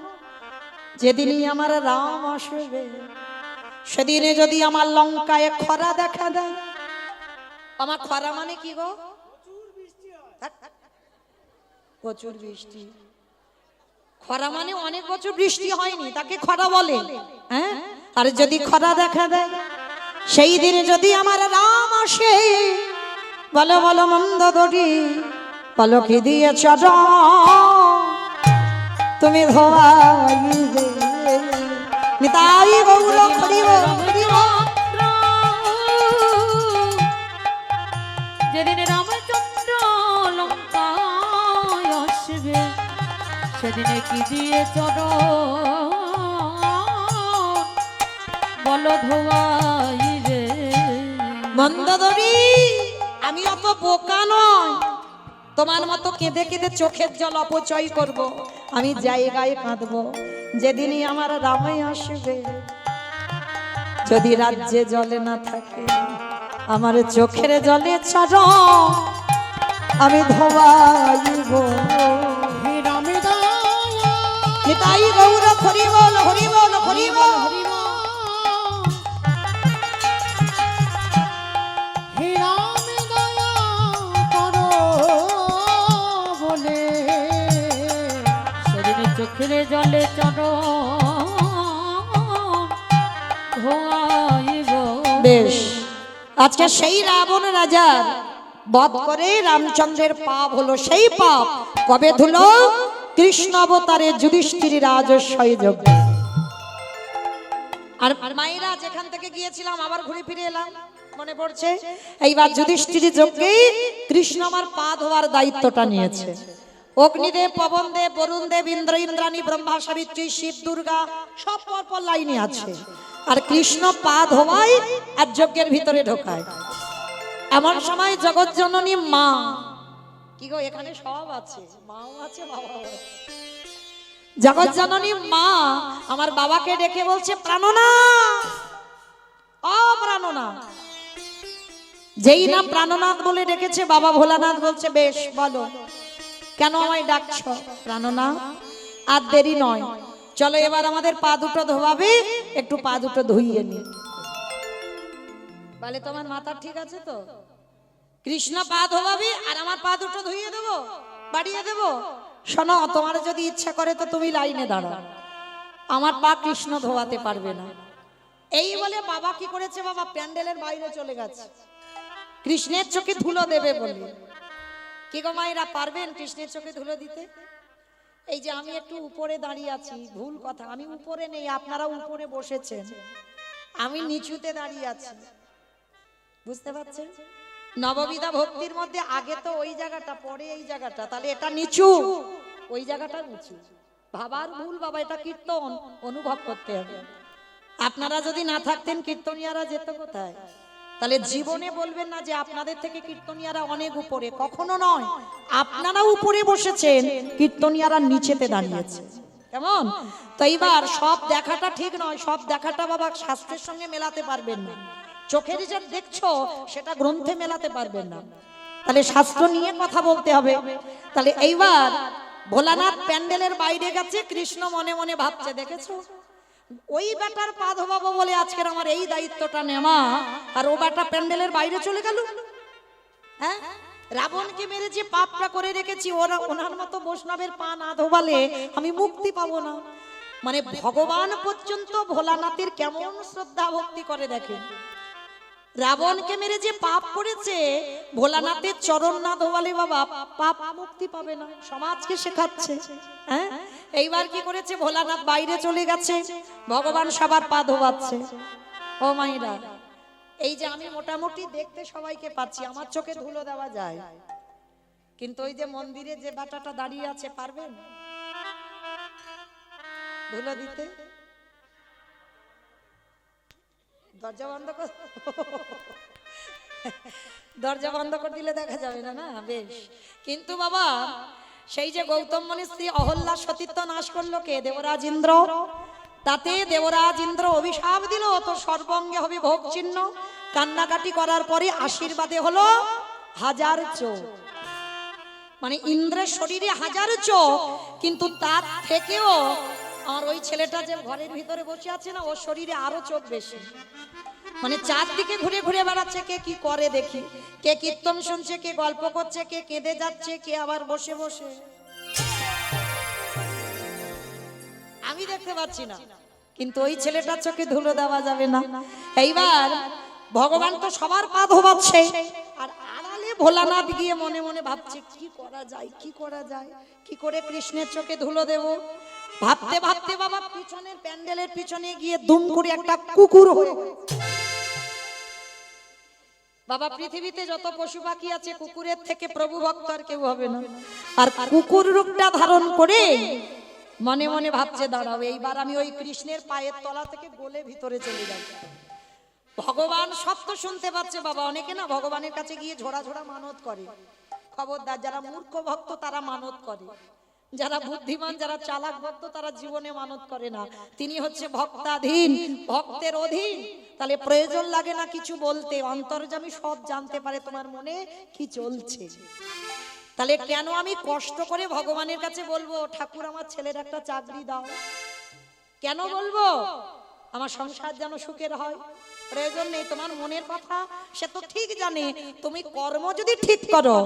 যেদিনই আমার রাম আসবে, সেদিনে যদি আমার লঙ্কায় খরা দেখা দেয়। আমার খরা মানে কি গো? প্রচুর বৃষ্টি। খরা মানে অনেক বছর বৃষ্টি হয়নি, তাকে খরা বলে। হ্যাঁ, আর যদি খরা দেখা দেয়, সেই দিনে যদি আমার রাম আসে, বলো বলো মন্দোদরী, পলকি দিয়ে চরণ তুমি ধোয়াইবে নিতাই গৌর হরিব হরিব। যেদিন রামচন্দ্র লঙ্কায় আসবে সেদিনে কি দিয়ে চরণ বল ধোয়াইবে। মন্দোদরী আমি অত বোকা নয় তোমার মতো কেঁদে কেঁদে চোখের জল অপচয় করব। আমি জায়গায় কাঁদবো যেদিনই আমার রামাই আসবে। যদি রাজ্যে জলে না থাকে আমার চোখের জলে চরণ আমি ধোয়াইব। হে রামে দয়া নিতাই গৌর হরি বল হরি বল হরি বল। হে রামে দয়া করো বলে সেদিনে চোখের জলে চরণ ধোয়াইব। বেশ আজকে সেই রাবণ রাজার বধ করে রামচন্দ্রের পাপ হলো। সেই পাপ কবে ধুলো? কৃষ্ণ অবতারে যুধিষ্ঠির রাজস্বয় যজ্ঞ। আর মায়েরা যেখান থেকে গিয়েছিলাম আবার ঘুরে ফিরে এলাম, মনে পড়ছে? এইবার যুধিষ্ঠির যজ্ঞে কৃষ্ণ আমার পা ধোয়ার দায়িত্বটা নিয়েছে। অগ্নিদেব, পবনদেব, বরুণদেব, ইন্দ্র, ইন্দ্রাণী, ব্রহ্মা, সাবিত্রী, শিব, দুর্গা সব পরপর লাইনে আছে। আর কৃষ্ণ পা ধোয়ায় আর যজ্ঞের ভিতরে ঢোকায়। এমন সময় জগৎ জননী মা, কি গো এখানে সব আছে, মাও আছে বাবাও আছে। জগৎ জননী মা আমার বাবাকে ডেকে বলছে প্রাণনাথ, ও প্রাণনাথ। যেই না প্রাণনাথ বলে ডেকেছে বাবা ভোলানাথ বলছে বেশ বলো কেন আমায় ডাকছো? প্রাণনাথ আর দেরি নয়, চলো এবার আমাদের পা দুটো ধোয়াবে, একটু পা দুটো ধুইয়ে নি। বলে তোমার মাথা ঠিক আছে তো? কৃষ্ণ পা ধোয়াবে আর আমার পা দুটো ধুইয়ে দেবো, বাড়িয়ে দেবো? শোনো, তোমার যদি ইচ্ছা করে তো তুমি লাইনে দাঁড়াও, আমার পা কৃষ্ণ ধোয়াতে পারবে না। এই বলে বাবা কি করেছে? বাবা প্যান্ডেলের বাইরে চলে গেছে কৃষ্ণের চোখে ধুলো দেবে বলে। কি গো মায়েরা পারবেন কৃষ্ণের চোখে ধুলো দিতে? এই যে আমি একটু উপরে দাঁড়িয়ে আছি, ভুল কথা, আমি উপরে নেই, আপনারা উপরে বসেছেন, আমি নিচুতে দাঁড়িয়ে আছি, বুঝতে পারছেন? নববিধা ভক্তির মধ্যে আগে তো ওই জায়গাটা, পরে এই জায়গাটা, তাহলে এটা নিচু, ওই জায়গাটা নিচু। ভাবার ভুল বাবা, এটা কীর্তন, অনুভব করতে হবে। আপনারা যদি না থাকতেন কীর্তনিয়ারা যেত কোথায়? তাহলে জীবনে বলবেন না যে আপনাদের থেকে কীর্তনিয়ারা অনেক উপরে, কখনো নয়। আপনারা উপরে বসেছেন, কীর্তনিয়ারা নিচেতে দাঁড়িয়েছে। কেমন? তো এইবার সব দেখাটা ঠিক নয়, সব দেখাটা বাবা শাস্ত্রের সঙ্গে মেলাতে পারবেন না। চোখের যে দেখছো সেটা গ্রন্থে মেলাতে পারবেন না, তাহলে শাস্ত্র নিয়ে কথা বলতে হবে। তাহলে এইবার ভোলানাথ প্যান্ডেলের বাইরে গেছে, কৃষ্ণ মনে মনে ভাবছে দেখেছো ওই বেটার পা ধোবাবো বলে আজকের আমার এই দায়িত্বটা নেওয়া, আর ও বেটা প্যান্ডেলের বাইরে চলে গেল। হ্যাঁ, রাবণকে মেরে যে পাপটা করে রেখেছি, ওরা ওনার মতো বৈষ্ণবের পা না ধোবালে আমি মুক্তি পাবো না। মানে ভগবান পর্যন্ত ভোলানাথের কেমন শ্রদ্ধা ভক্তি করে দেখেন। রাবণকে মেরে যে পাপ করেছে, ভোলানাথের চরণ না ধোয়ালে বাবা পাপ মুক্তি পাবে না, সমাজকে শেখাচ্ছে। হ্যাঁ, এইবার কি করেছে? ভোলানাথ বাইরে চলে গেছে, ভগবান সবার পা ধোয়াচ্ছে। ও মাইরা, এই যে আমি মোটামুটি দেখতে সবাইকে পাচ্ছি, আমার চোখে ধুলো দেওয়া যায়, কিন্তু ওই যে মন্দিরে যে বাটাটা দাঁড়িয়ে আছে, পারবেন ধুলো দিতে? দরজা বন্ধ কর, দরজা বন্ধ করে দিলে দেখা যাবে না। না বেশ, কিন্তু বাবা সেই যে গৌতম মুনির স্ত্রী অহল্যা সতীত্ব নাশ করলো কে? দেবরাজ ইন্দ্র। তাতে দেবরাজ ইন্দ্র অভিশাপ দিল, তো সর্বঙ্গে হবে ভোগ চিহ্ন। কান্নাকাটি করার পরে আশীর্বাদে হলো 1000 চোখ। মানে ইন্দ্রের শরীরে 1000 চোখ, কিন্তু তার থেকেও আর ওই ছেলেটা যে ঘরের ভিতরে বসে আছে না, ওর শরীরে আরো চোখ বেশি। মানে চারদিকে ঘুরে ঘুরে বেড়াচ্ছে, কে কি করে দেখি, কে কীর্তন শুনছে, কে গল্প করছে, কে কেঁদে যাচ্ছে, কে আবার বসে বসে। আমি দেখতে পাচ্ছি না, কিন্তু ওই ছেলেটার চোখে ধুলো দেওয়া যাবে না। এইবার ভগবান তো সবার পা ধোবাচ্ছে, আর আড়ালে ভোলানাথ গিয়ে মনে মনে ভাবছে কি করা যায়, কি করা যায়, কি করে কৃষ্ণের চোখে ধুলো দেব। ভাবতে ভাবতে বাবা পিছনের প্যান্ডেলের পিছনে গিয়ে দুম করে একটা কুকুর হয়ে গেছে। বাবা পৃথিবীতে যত পশু পাখি আছে কুকুরের থেকে প্রভু ভক্ত আর কেউ হবে না। আর কুকুর রূপটা ধারণ করে মনে মনে ভাবছে দাঁড়াও, এইবার আমি ওই কৃষ্ণের পায়ের তলা থেকে গলে ভিতরে চলে যাব। ভগবান সব তো শুনতে পাচ্ছে বাবা। অনেকে না ভগবানের কাছে গিয়ে ঝোড়া ঝোড়া মানত করে। খবরদার, যারা মূর্খ ভক্ত তারা মানত করে, যারা বুদ্ধিমান যারা চালাক ভক্ত তারা জীবনে মানত করে না। তিনি হচ্ছে ভক্তাধীন, ভক্তের অধীন। তাহলে প্রয়োজন লাগে না কিছু বলতে, অন্তর্যামী সব জানতে পারে তোমার মনে কি চলছে। তাহলে কেন আমি কষ্ট করে ভগবানের কাছে বলবো ঠাকুর আমার ছেলের একটা চাকরি দাও? কেন বলবো? আমার সংসার যেন সুখের হয়। প্রয়োজন নেই। তোমার মনের কথা সে তো ঠিক জানে। তুমি কর্ম যদি ঠিক করো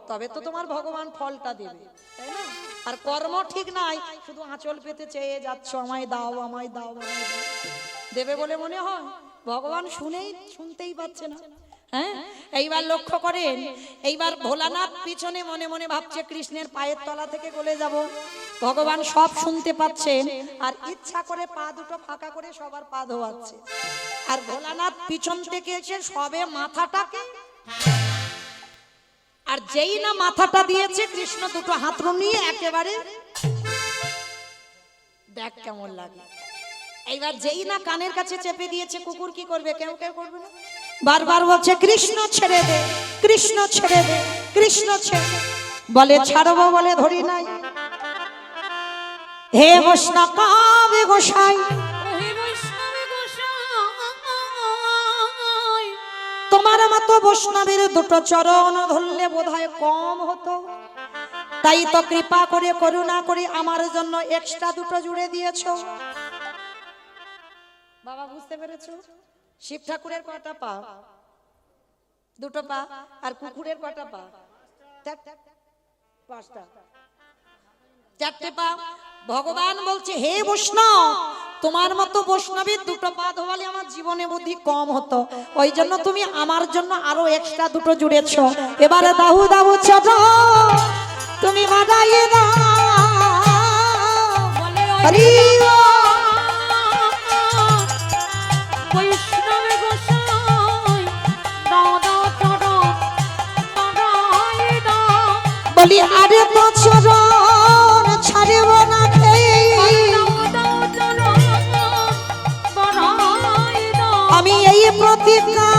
তবে তো তোমার ভগবান ফলটা দেবে, তাই না? আর কর্ম ঠিক নাই, শুধু আঁচল পেতে চেয়ে যাচ্ছ আমায় দাও, আমায় দাও, আমায় দাও, দেবে বলে মনে হয়? ভগবান শুনতেই পাচ্ছে না। হ্যাঁ, এইবার লক্ষ্য করেন, এইবার ভোলানাথ পিছনে মনে মনে ভাবছে কৃষ্ণের পায়ের তলা থেকে গলে যাব। ভগবান সব শুনতে পাচ্ছেন আর ইচ্ছা করে পা দুটো ফাঁকা করে সবার পা ধোয়াচ্ছে। আর ভোলানাথ পিছন থেকে এসে সবে মাথাটাকে, আর যেই না মাথাটা দিয়েছে কৃষ্ণ দুটো হাত নিয়ে একেবারে দেখ কেমন লাগে। এইবার যেই না কানের কাছে চেপে দিয়েছে, কুকুর কি করবে? কেউ কেউ করবে না, বারবার বলছে কৃষ্ণ ছেড়ে দে, কৃষ্ণ ছেড়ে দে, কৃষ্ণ ছেড়ে দে। বলে ছাড়বো বলে ধরি নাই। হে বৈষ্ণব গোসাই, তোমার মতো বৈষ্ণবের দুটো চরণ ধরলে বোধহয় কম হতো। তাই তো কৃপা করে করুণা করে আমার জন্য এক্সট্রা দুটো জুড়ে দিয়েছো। বাবা বুঝতে পেরেছো? শিব ঠাকুরের কয়টা পা? দুটো পা। আর কুকুরের কয়টা পা? পাঁচটা, চারটে পা। ভগবান বলছে হে বৈষ্ণব, তোমার মতো বৈষ্ণবের দুটো পা ধোয়ালে আমার জীবনে বুদ্ধি কম হতো, ওই জন্য তুমি আমার জন্য আরো এক্সট্রা দুটো জুড়েছো। এবারে দাহু দাহু ছোট তুমি বাজাইয়ে দাও। হরি বলি আরে তো চরণ ছাড়ব না আমি এই প্রতিজ্ঞা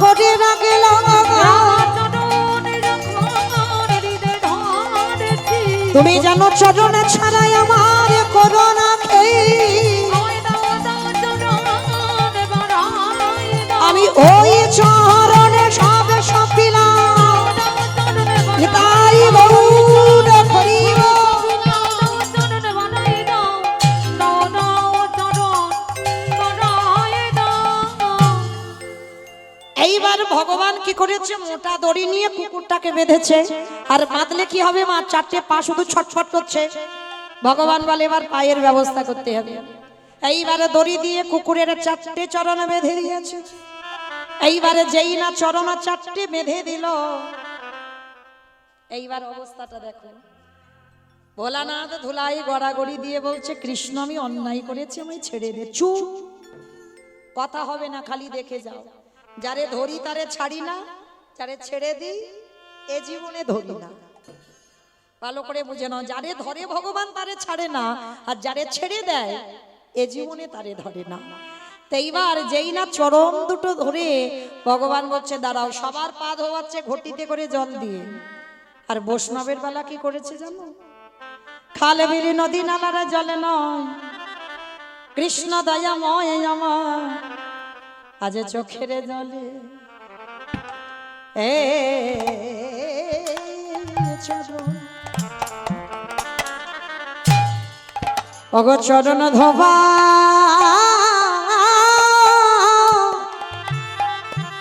করে রাখলাম। তুমি জানো চরণ ছাড়াই আমার করোনা খেয়ে আমি ওই চরণে সব সপিলাম। তাই গৌর করিব এইবার ভগবান কি করেছে? মোটা দড়ি নিয়ে কুকুরটাকে বেঁধেছে। আর বাঁধলে কি হবে মা? চারটে পা শুধু ছটফট করছে। ভগবান বলে এবার পায়ের ব্যবস্থা করতে হবে। এইবারে দড়ি দিয়ে কুকুরের চারটে চরণ বেঁধে দিয়েছে। এইবারে যেই না চরণ চারটে বেঁধে দিল, এইবার অবস্থাটা দেখো। ভোলানাথ ধুলাই গড়াগড়ি দিয়ে বলছে কৃষ্ণ আমি অন্যায় করেছি, আমি ছেড়ে দে। চুপ, কথা হবে না, খালি দেখে যাও। যারে ধরি তারে ছাড়ি না, যারে ছেড়ে দিই এ জীবনে ধরি না। ভালো করে বুঝে নাও, যারে ধরে ভগবান তারে ছাড়ে না, আর যারে ছেড়ে দেয় এ জীবনে তারে ধরে না। তো এইবার যেই না চরণ দুটো ধরে ভগবান বলছে দাঁড়াও। সবার পা ধোয়াচ্ছে ঘটিতে করে জল দিয়ে। আর বৈষ্ণবের বেলা কি করেছে জানো? খালে বিলি নদী নালারা জলে নয়, কৃষ্ণ দয়াময় আমার আজ চোখের জলে এ চরণ ওগো চরণ ধোবা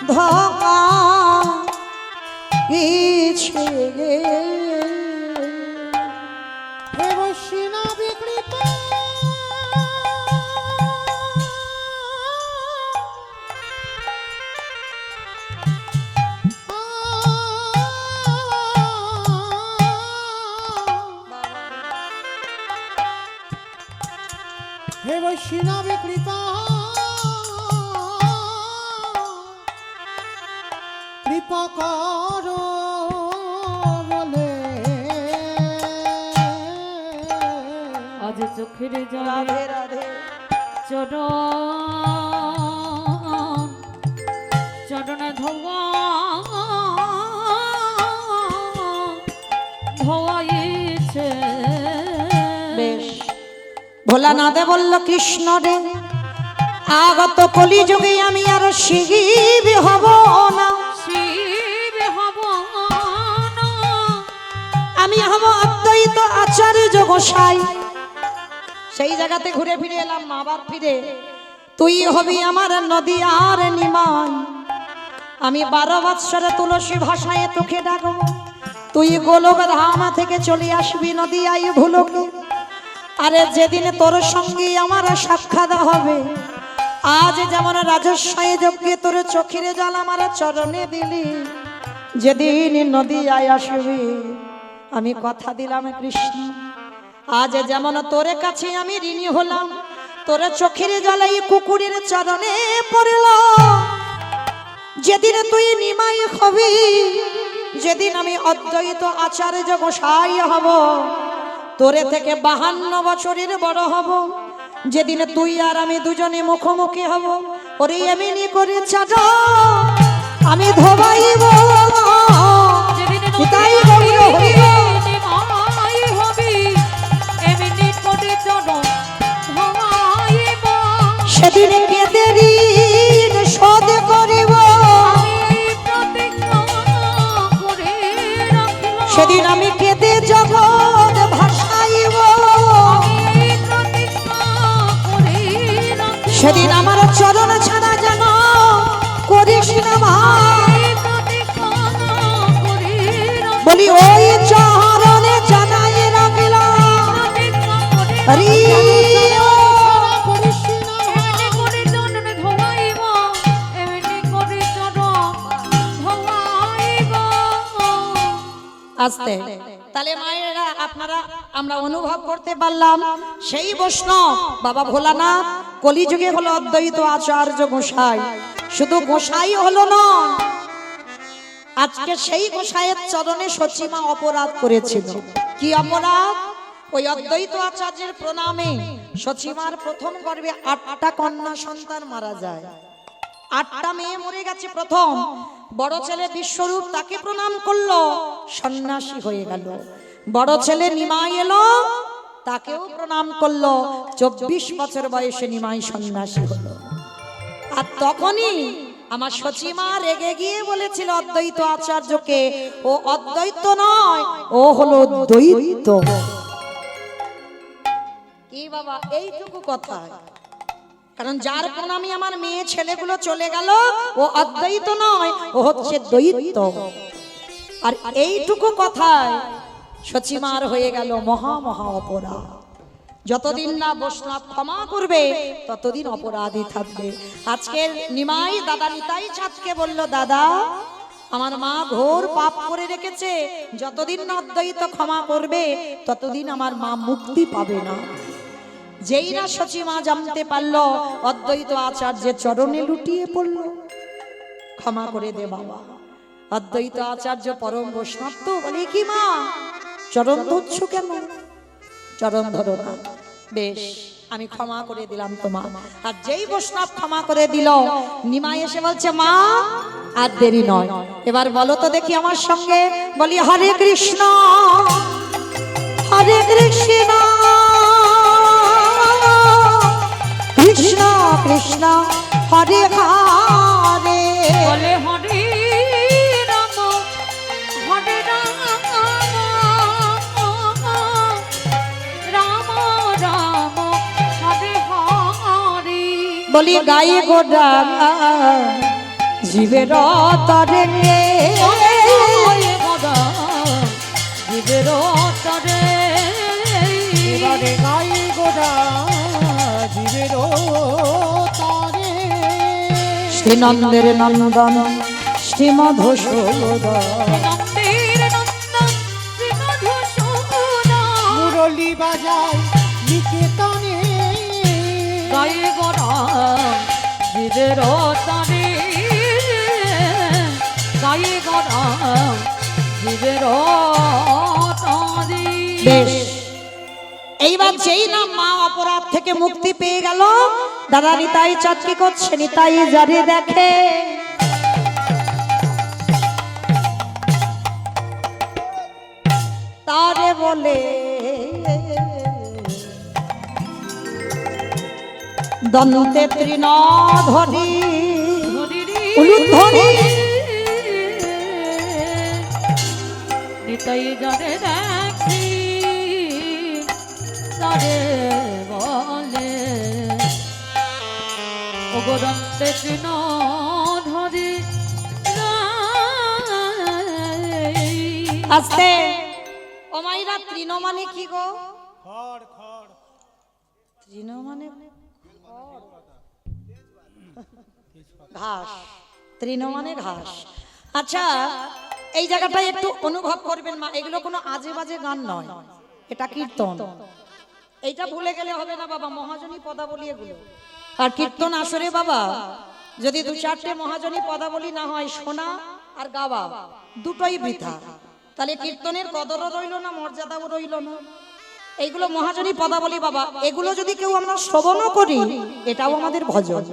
ধোবা ইচ্ছে গে হে বৈষ্ণব কৃপা বৈষ্ণবী কৃপা কৃপা করো বলে আজ চোখের জলে রাধে রাধে চরণে ধোয়াইছে বেশ ভোলানাথে বলল কৃষ্ণ রে আগত কলিযুগে আমি আর শিব হব না, শিব হব না, আমি হব অদ্বৈত আচার্য গোসাই। সেই জায়গাতে ঘুরে ফিরে এলাম আবার ফিরে, তুই হবি আমার নদী আর নিমাই। আমি 12 বৎসরে তুলসী ভাষায় তোকে ডাকবো, তুই গোলক ধামা থেকে চলে আসবি নদী আই ভুলোকে। আরে যেদিন তোর সঙ্গে আমার সাক্ষাৎ হবে, আজ যেমন রাজস্বাই যজ্ঞে তোর চোখের জল আমার চরণে দিলি, যেদিন নদী আয় আসবি আমি কথা দিলাম কৃষ্ণ, আজ যেমন তোর কাছে আমি ঋণী হলাম, তোর চোখের জল এই কুকুরের চরণে পড়ল। যেদিন তুই নিমাই হবি, যেদিন আমি অদ্বৈত আচার্য গোসাই হব, তোরে থেকে 52 বছরের বড় হব, যেদিন তুই আর আমি দুজনে মুখোমুখি হব, ওরে এমনি করে চাটা আমি ধোবাইব। যেদিন পিতাই গৌর হইব। নিমাই হবি এমনি করে চরণ ধোয়াইব। সেদিন কেঁদে ঋণ শোধ করিব, আমি এই প্রতিজ্ঞা করে রাখলাম। সেদিন আমি কেঁদে জগৎ ভাসাইব। আমি এই প্রতিজ্ঞা করে রাখলাম। সেদিন আমার চরণ ছাড়া যেন করিস না ভাই, এই প্রতিজ্ঞা করে রাখলাম। বলি ওই চরণে জানাই রাখলাম। প্রতিজ্ঞা করে হরি ও। করিস না এমনি করে চরণ ধোয়াইব, এমনি করে চরণ ধোয়াইব। আস্তে তাহলে মায়েরা আপনারা আমরা অনুভব করতে পারলাম সেই বৈষ্ণব বাবা ভোলানাথ কলিযুগে হলো অদ্বৈত আচার্য গোসাই। শুধু গোসাই হলো না, আজকে সেই গোসাইয়ের চরণে সচিমা অপরাধ করেছিল। কি অপরাধ? ওই অদ্বৈত আচার্যের প্রণামে সচিমার প্রথম গর্ভে 8টা কন্যা সন্তান মারা যায়, 8টা মেয়ে মরে গেছে। প্রথম বড় ছেলে বিশ্বরূপ তাকে প্রণাম করলো, সন্ন্যাসী হয়ে গেল। বড় ছেলে নিমাই এলো, তাকেও প্রণাম করলো, 24 বছর বয়সে নিমাই সন্ন্যাসী হলো। আর তখনই আমার সচিমা রেগে গিয়ে বলেছিল অদ্বৈত আচার্যকে, ও অদ্বৈত নয়, ও হলো দ্বৈত। কি বাবা এইটুকু কথা, কারণ যার প্রণামে আমার মেয়ে ছেলেগুলো চলে গেল, ও অদ্বৈত নয়, ও হচ্ছে দ্বৈত। আর এইটুকু কথায় সচিমার হয়ে গেল মহা মহা অপরাধ। যতদিন না বৈষ্ণব ক্ষমা করবে ততদিন অপরাধী থাকবে। আজকের নিমাই দাদা নিতাই চাঁদকে বলল, দাদা আমার মা ঘোর পাপ করে রেখেছে, যতদিন না অদ্বৈত ক্ষমা করবে ততদিন আমার মা মুক্তি পাবে না। যেই না সচিমা জানতে পারলো, অদ্বৈত আচার্যের চরণে লুটিয়ে পড়ল, ক্ষমা করে দে বাবা। অদ্বৈত আচার্য পরম বৈষ্ণব তো বলে, কি মা চরণ ধরছ কেন? চরণ ধরো না, বেশ আমি ক্ষমা করে দিলাম তোমার। আর যেই বৈষ্ণব ক্ষমা করে দিল, নিমাই এসে বলছে, মা আর দেরি নয়, এবার বলো তো দেখি আমার সঙ্গে। বলি হরে কৃষ্ণ হরে কৃষ্ণ কৃষ্ণ কৃষ্ণ হরে হরে। বলে হরে রাম হরে রাম, রাম রাম হরে হরে। বলি গায়ে গোডা জীবের তরে, ওয়ে গদা জীবের তরে। এবারে গাই গোড়া জীবের তারে শ্রীনন্দের নন্দন শ্রী মধুসূদন। নন্দের নন্দন শ্রী মধুসূদন। মুরলি বাজায় নিকেতনে গায়ে জীবের তরে। বেশ, এইবার যেই না মা অপরাধ থেকে মুক্তি পেয়ে গেল, দাদা নিতাই চাঁদ কি করছে? নিতাই যারে দেখে তারে বলে দন্তে তৃণ ধরি উলুধ্বনি। নিতাই যারে দেখি তারে বলে ওগরন্তে তৃণ ধরি। আস্তে ও মাইরা, তৃণ মানে কি গো? খড় খড় তৃণ মানে ঘাস, তৃণ মানে ঘাস। আচ্ছা, এই জায়গাটায় একটু অনুভব করবেন মা, এগুলো কোনো আজে বাজে গান নয়, এটা কীর্তন। এইটা ভুলে গেলে হবে না বাবা, মহাজনী পদাবলী এগুলো। আর কীর্তন আসরে বাবা যদি দু চারটে মহাজনী পদাবলী না হয়, শোনা আর গাওয়া দুটোই বৃথা। তাহলে কীর্তনের কদরও রইল না, মর্যাদাও রইল না। এইগুলো মহাজনী পদাবলী বাবা, এগুলো যদি কেউ আমরা শ্রবণও করি, এটাও আমাদের ভজন।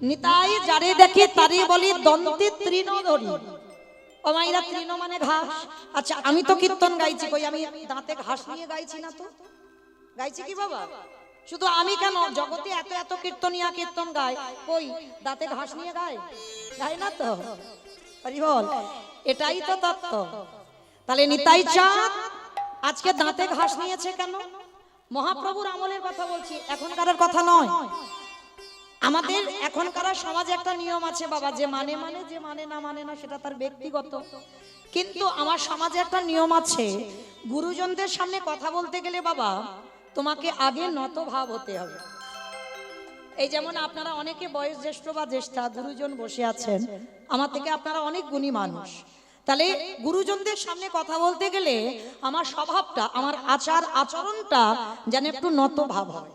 নিতাই যারে দেখে তারে বলি দন্তে তৃণ ধরি। ও মাইরা, তৃণ মানে ঘাস। আচ্ছা, আমি তো কীর্তন গাইছি, কই আমি দাঁতে ঘাস নিয়ে গাইছি না তো? গাইছি কি বাবা? শুধু আমি কেন, জগতে এত এত কীর্তনিয়া কীর্তন গায়, কই দাঁতে ঘাস নিয়ে গায়? গায় না তো। হরি বল, এটাই তো তত্ত্ব। তাহলে নিতাই চাঁদ আজকে দাঁতে ঘাস নিয়েছে কেন? মহাপ্রভুর আমলের কথা বলছি, এখনকার কথা নয়। আমাদের এখনকার সমাজে একটা নিয়ম আছে বাবা, যে মানে মানে, যে মানে না সেটা তার ব্যক্তিগত। কিন্তু আমার সমাজে একটা নিয়ম আছে, গুরুজনদের সামনে কথা বলতে গেলে বাবা তোমাকে আগে নত ভাব হতে হবে। এই যেমন আপনারা অনেকে বয়স জ্যেষ্ঠ বা জ্যেষ্ঠা গুরুজন বসে আছেন, আমার থেকে আপনারা অনেক গুণী মানুষ। তাহলে গুরুজনদের সামনে কথা বলতে গেলে আমার স্বভাবটা, আমার আচার আচরণটা যেন একটু নত ভাব হয়।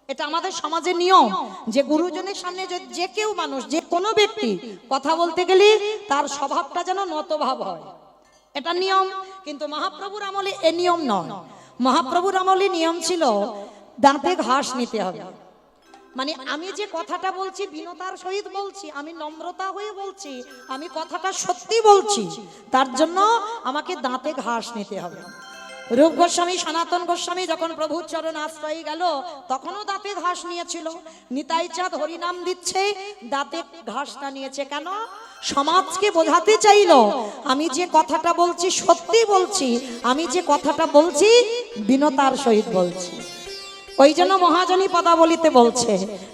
এটা আমাদের সমাজের নিয়ম, যে গুরুজনের সামনে যে কেউ মানুষ, যে কোনো ব্যক্তি কথা বলতে গেলে তার স্বভাবটা যেন নত ভাব হয়, এটা নিয়ম। কিন্তু মহাপ্রভুর আমলে এ নিয়ম নয়। মহাপ্রভুর আমলে নিয়ম ছিল দাঁতে ঘাস নিতে হবে। মানে আমি যে কথাটা বলছি বিনতার সহিত বলছি, আমি নম্রতা হয়ে বলছি, আমি কথাটা সত্যি বলছি, তার জন্য আমাকে দাঁতে ঘাস নিতে হবে। রূপ গোস্বামী সনাতন গোস্বামী যখন প্রভুর চরণ আশ্রয় গেল, তখনও দাঁতে ঘাস নিয়েছিল। নিতাই চাঁদ হরিনাম দিচ্ছে, দাঁতে ঘাসটা নিয়েছে কেন? সমাজকে বোঝাতে চাইল আমি যে কথাটা বলছি সত্যি বলছি, আমি যে কথাটা বলছি বিনতার সহিত বলছি। ওই জন্য মহাজনী পদাবলীতে বলছে,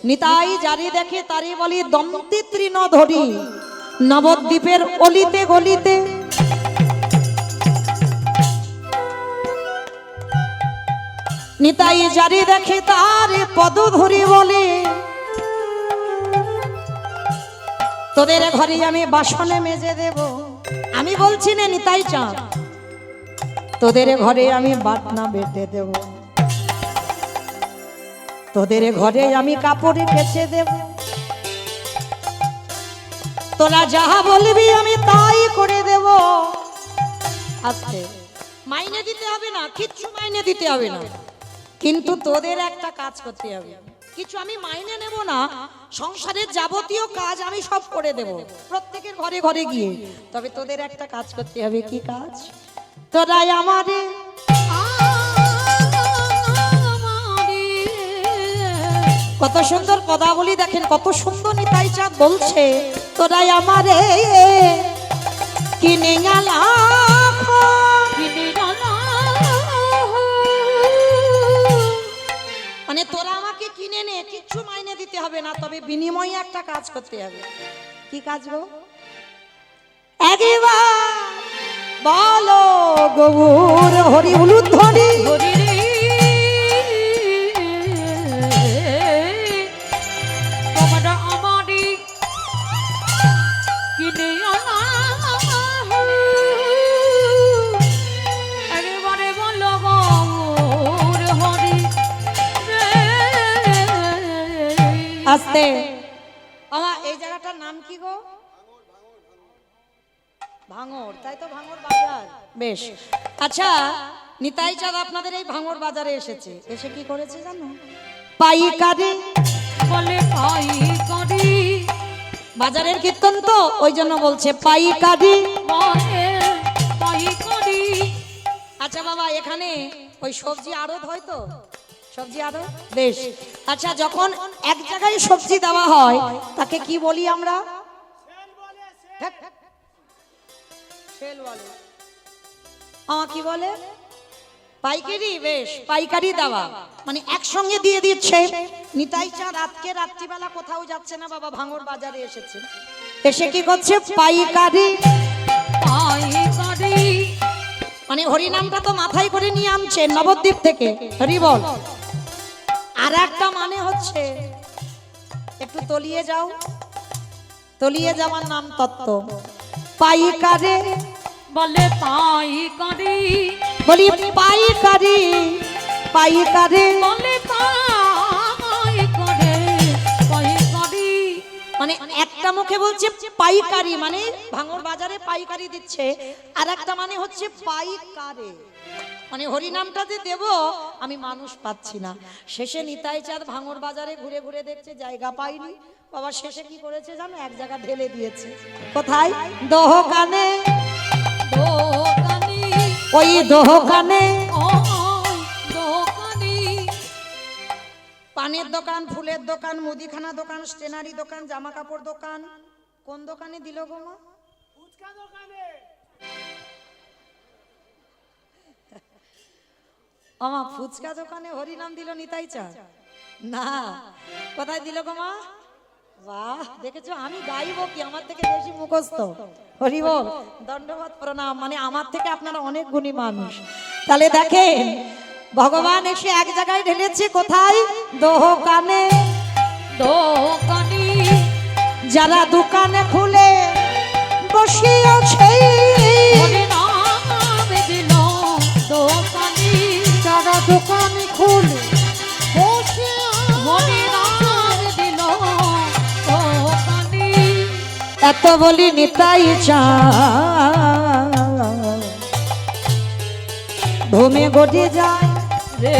নিতাই যারে দেখে তারে বলি দন্তে তৃণ ধরি, নবদ্বীপের অলিতে গলিতে। নিতাই যারে দেখে তারে পদ ধরি বলে, তোদের ঘরে আমি বাসনে মেজে দেব। আমি বলছি না নিতাই চাঁদ, তোদের ঘরে আমি বাটনা বেটে দেব, তোদের ঘরে আমি কাপড় কেচে দেব, তোরা যাহা বলবি আমি তাই করে দেব। আজকে মাইনে দিতে হবে না, কিচ্ছু মাইনে দিতে হবে না, কিন্তু তোদের একটা কাজ করতে হবে। কিছু আমি মাইনে নেব না, সংসারের যাবতীয় কাজ আমি সব করে দেব প্রত্যেকের ঘরে ঘরে গিয়ে। তবে তোদের একটা কাজ করতে হবে। কি কাজ? তোরাই আমারে কত সুন্দর পদাবলী দেখেন, কত সুন্দর নিতাই চাঁদ বলছে, তোরাই আমারে কিনে গেলা, মানে তোরা আমাকে কিনে নে, কিচ্ছু মাইনে দিতে হবে না, তবে বিনিময়ে একটা কাজ করতে হবে। কি কাজ গো? একবার বলো গৌর হরি উলুধ্বনি। আস্তে, আমার এই জায়গাটার নাম কি গো? ভাঙর, তাই তো, ভাঙর বাজার। বেশ, আচ্ছা নিতাই চাঁদ আপনাদের এই ভাঙর বাজারে এসেছে, এসে কি করেছে জানো? পাইকারি বলে পাইকারি, বাজারের কীর্তন তো ওই জন্য বলছে পাইকারি। বলে পাইকারি। আচ্ছা বাবা, এখানে ওই সবজি আড়ত হয় তো, সবজি আড়ত। বেশ, আচ্ছা যখন এক জায়গায় সবজি দেওয়া হয় তাকে কি বলি আমরা? সেল বলে। কি বলে? পাইকারি। বেশ, পাইকারি দেওয়া মানে একসঙ্গে দিয়ে দিচ্ছে। নিতাই চাঁদ আজকে রাত্রিবেলা কোথাও যাচ্ছে না বাবা, ভাঙর বাজারে এসেছে, এসে কি করছে? পাইকারি। পাইকারি মানে হরিনামটা তো মাথায় করে নিয়ে আনছে নবদ্বীপ থেকে, হরি বল। আর একটা মানে হচ্ছে, একটু তলিয়ে যাও, তলিয়ে যাওয়ার নাম তত্ত্ব। পাইকারে বলে পাইকারি, বলি পাইকারি, পাইকারে বলে পাইকারি, পাইকারি। মানে একটা মুখে বলছে পাইকারি মানে ভাঙর বাজারে পাইকারি দিচ্ছে, আর একটা মানে হচ্ছে পাইকারে মানে হরিনামটাতে দেব আমি মানুষ পাচ্ছি না। শেষে নিতাই চাঁদ ভাঙর বাজারে ঘুরে ঘুরে দেখছে জায়গা পাইনি বাবা, শেষে কি করেছে জানো? এক জায়গা ঢেলে দিয়েছে। কোথায়? দোকানে। দোকানি, ওই দোকানে ওই দোকানি। পানের দোকান, ফুলের দোকান, মুদিখানা দোকান, স্টেনারি দোকান, জামা কাপড় দোকান। কোন দোকানে দিল গো মা? আমা ফুচকা দোকানে হরিনাম দিল নিতাই চাঁদ? না, কোথায় দিল গো মা? বাহ, দেখেছো আমি গাইবো কি, আমার থেকে বেশি মুখস্থ। হরি বল, দণ্ডবত প্রণাম। মানে আমার থেকে আপনারা অনেক গুণী মানুষ। তাহলে দেখেন ভগবান এসে এক জায়গায় ঢেলেছে, কোথায়? দোকানে। দোকানি যারা দোকানে খুলে বসিয়াছে, হরিনাম দিল দোকানি, যারা দোকানে খুলে বসে হরিনাম দিল দোকানি। এত বলি নিতাই চাঁদ ঘুমে গড়ে যায় রে